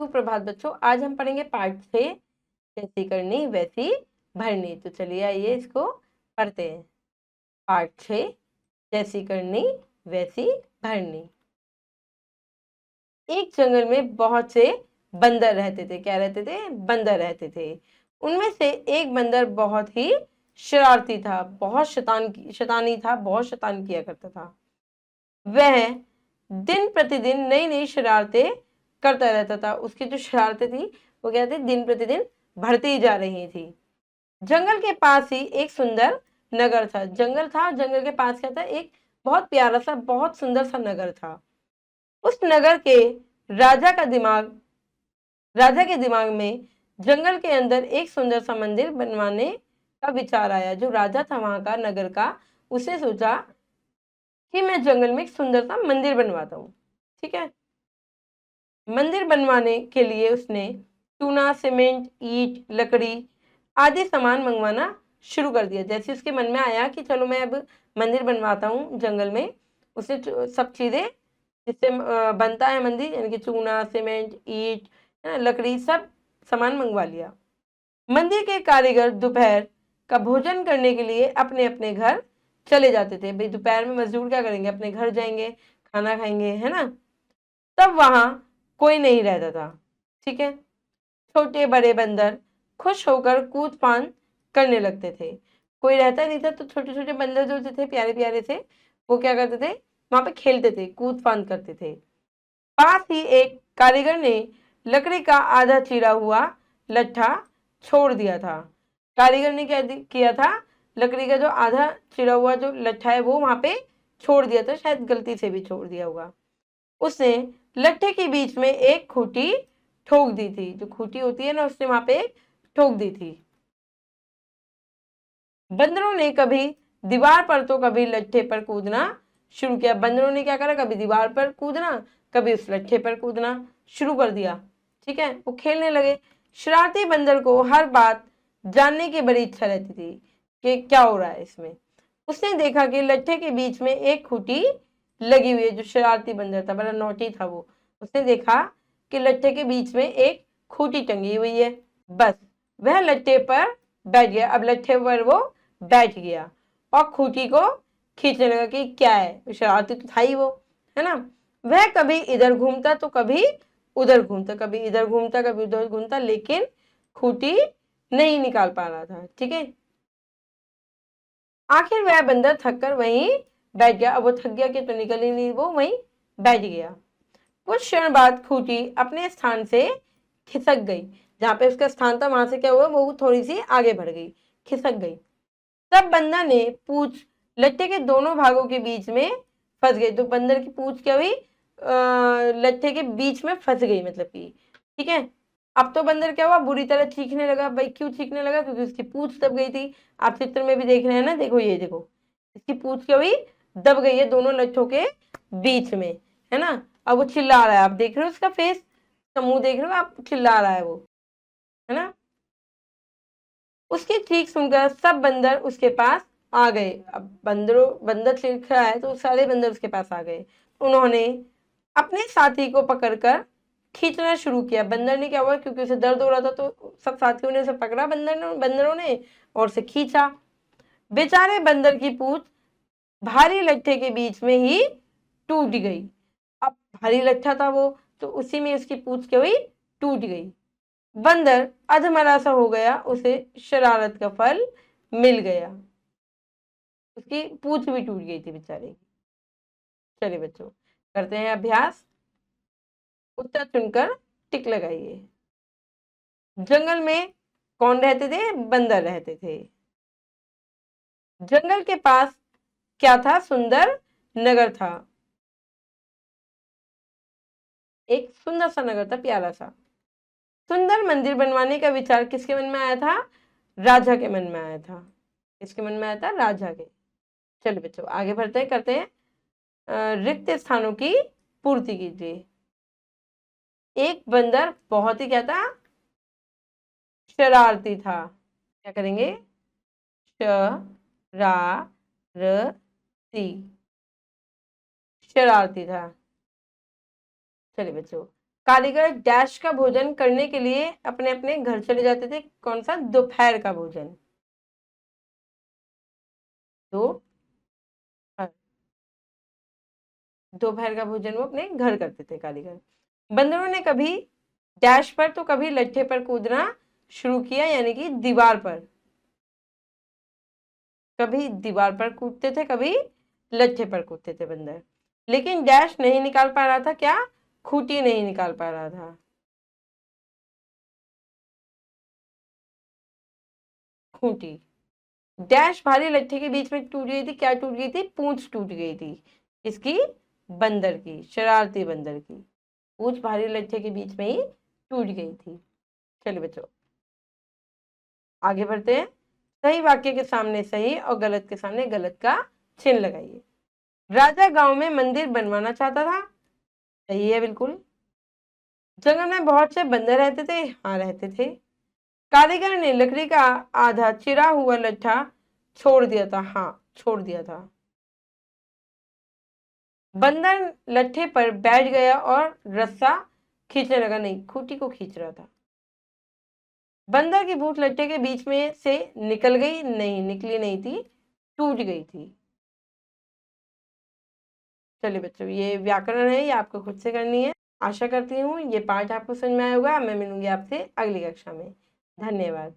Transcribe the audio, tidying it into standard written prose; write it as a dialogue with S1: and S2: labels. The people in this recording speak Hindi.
S1: सुप्रभात बच्चों, आज हम पढ़ेंगे पार्ट 6 जैसी करनी वैसी भरनी। तो चलिए आइए इसको पढ़ते हैं। पार्ट 6 जैसी करनी वैसी भरनी। एक जंगल में बहुत से बंदर रहते थे। क्या रहते थे? बंदर रहते थे। उनमें से एक बंदर बहुत ही शरारती था, बहुत शैतानी था, बहुत शैतान किया करता था। वह दिन प्रतिदिन नई नई शरारतें करता रहता था। उसकी जो शरारतें थी वो क्या थी? दिन प्रतिदिन बढ़ती ही जा रही थी। जंगल के पास ही एक सुंदर नगर था। जंगल था, जंगल के पास क्या था? एक बहुत प्यारा सा, बहुत सुंदर सा नगर था। उस नगर के राजा का दिमाग राजा के दिमाग में जंगल के अंदर एक सुंदर सा मंदिर बनवाने का विचार आया। जो राजा था वहां का, नगर का, उसने सोचा कि मैं जंगल में एक सुंदर सा मंदिर बनवाता हूँ। ठीक है। मंदिर बनवाने के लिए उसने चूना, सीमेंट, ईंट, लकड़ी आदि सामान मंगवाना शुरू कर दिया। जैसे उसके मन में आया कि चलो मैं अब मंदिर बनवाता हूँ जंगल में, उसने सब चीजें जिससे बनता है मंदिर, यानी कि चूना, सीमेंट, ईंट, है ना, लकड़ी, सब सामान मंगवा लिया। मंदिर के कारीगर दोपहर का भोजन करने के लिए अपने अपने घर चले जाते थे। भाई दोपहर में मजदूर क्या करेंगे? अपने घर जाएंगे, खाना खाएंगे, है ना। तब वहां कोई नहीं रहता था। ठीक है। छोटे बड़े बंदर खुश होकर कूद फान करने लगते थे। कोई रहता नहीं था तो छोटे छोटे बंदर जो थे, प्यारे प्यारे से, वो क्या करते थे? वहां पे खेलते थे, कूद फान करते थे। पास ही एक कारीगर ने लकड़ी का आधा चिरा हुआ लट्ठा छोड़ दिया था। कारीगर ने क्या किया था? लकड़ी का जो आधा चिरा हुआ जो लट्ठा है वो वहां पे छोड़ दिया था, शायद गलती से भी छोड़ दिया होगा। उसने लट्ठे के बीच में एक खूंटी ठोक दी थी। जो खूंटी होती है ना, उसने वहां पे ठोक दी थी। बंदरों ने कभी दीवार पर तो कभी लट्ठे पर कूदना शुरू किया। बंदरों ने क्या करा? कभी दीवार पर कूदना, कभी उस लट्ठे पर कूदना शुरू कर दिया। ठीक है। वो खेलने लगे। शरारती बंदर को हर बात जानने की बड़ी इच्छा रहती थी कि क्या हो रहा है इसमें। उसने देखा कि लट्ठे के बीच में एक खूंटी लगी हुई है। जो शरारती बंदर था, बड़ा नोटी था वो, उसने देखा कि लट्ठे के बीच में एक खूंटी टंगी हुई है। बस वह लट्ठे पर बैठ गया। अब लट्ठे पर वो बैठ गया और खूंटी को खींचने लगा कि क्या है, शरारती तो था ही वो, है ना। वह कभी इधर घूमता तो कभी उधर घूमता, कभी इधर घूमता कभी उधर घूमता, लेकिन खूंटी नहीं निकाल पा रहा था। ठीक है। आखिर वह बंदर थक कर वहीं बैठ गया। अब वो थक गया कि तो निकल ही नहीं, वो वहीं बैठ गया। कुछ क्षण बाद खूंटी अपने स्थान से खिसक गई। जहां पे उसका स्थान था वहां से क्या हुआ? वो थोड़ी सी आगे बढ़ गई, खिसक गई। तब बंदर ने पूंछ लट्ठे के दोनों भागों के बीच में फंस गई। तो बंदर की पूंछ क्या हुई? लट्ठे के बीच में फंस गई, मतलब कि, ठीक है। अब तो बंदर क्या हुआ? बुरी तरह चीखने लगा। भाई क्यों चीखने लगा? क्योंकि उसकी पूंछ दब गई थी। आप चित्र में भी देख रहे हैं ना, देखो ये देखो, इसकी पूंछ क्या हुई? दब गई है दोनों लट्ठों के बीच में, है ना। अब वो चिल्ला रहा है, आप देख रहे हो उसका फेस, उसका मुंह देख रहे हो आप, चिल्ला रहा है वो, है ना। उसकी चीख सुनकर सब बंदर उसके पास आ गए। अब बंदर चीख रहा है तो सारे बंदर उसके पास आ गए। उन्होंने अपने साथी को पकड़कर खींचना शुरू किया। बंदर ने क्या हुआ? क्योंकि उसे दर्द हो रहा था तो सब साथियों ने उसे पकड़ा, बंदरों ने, और उसे खींचा। बेचारे बंदर की पूंछ भारी लट्ठे के बीच में ही टूट गई। अब भारी लट्ठा था वो, तो उसी में उसकी पूंछ क्या हुई? टूट गई। बंदर अधमरा सा हो गया, उसे शरारत का फल मिल गया। उसकी पूंछ भी टूट गई थी बेचारे की। चलिए बच्चों, करते हैं अभ्यास। उत्तर चुनकर टिक लगाइए। जंगल में कौन रहते थे? बंदर रहते थे। जंगल के पास क्या था? सुंदर नगर था। एक सुंदर सा नगर था, प्यारा सा। सुंदर मंदिर बनवाने का विचार किसके मन में आया था? राजा के मन में आया था। किसके मन में आया था? राजा के। चलिए बच्चों आगे बढ़ते हैं, करते हैं रिक्त स्थानों की पूर्ति कीजिए। एक बंदर बहुत ही क्या था? शरारती था। क्या करेंगे? शरारती, शरारती था। चलिए बच्चों, कारीगर डैश का भोजन करने के लिए अपने अपने घर चले जाते थे। कौन सा? दोपहर का भोजन। दोपहर दोपहर का भोजन वो अपने घर करते थे कारीगर। बंदरों ने कभी डैश पर तो कभी लट्ठे पर कूदना शुरू किया, यानी कि दीवार पर। कभी दीवार पर कूदते थे, कभी लट्ठे पर कूदते थे बंदर। लेकिन डैश नहीं निकाल पा रहा था क्या? खूंटी नहीं निकाल पा रहा था। खूंटी। डैश भारी लट्ठे के बीच में टूट गई थी। क्या टूट गई थी? पूंछ टूट गई थी। इसकी? बंदर की, शरारती बंदर की पूंछ भारी लट्ठे के बीच में ही टूट गई थी। चलिए बच्चों आगे बढ़ते हैं। सही वाक्य के सामने सही और गलत के सामने गलत का चिन्ह लगाइए। राजा गांव में मंदिर बनवाना चाहता था। सही है बिल्कुल। जंगल में बहुत से बंदर रहते थे। हाँ रहते थे। कारीगर ने लकड़ी का आधा चिरा हुआ लट्ठा छोड़ दिया था। हाँ छोड़ दिया था। बंदर लट्ठे पर बैठ गया और रस्सा खींचने लगा। नहीं, खूंटी को खींच रहा था। बंदर की बूट लट्ठे के बीच में से निकल गई। नहीं, निकली नहीं थी, टूट गई थी। चलिए बच्चों ये व्याकरण है, ये आपको खुद से करनी है। आशा करती हूँ ये पाठ आपको समझ में आया होगा। मैं मिलूंगी आपसे अगली कक्षा में। धन्यवाद।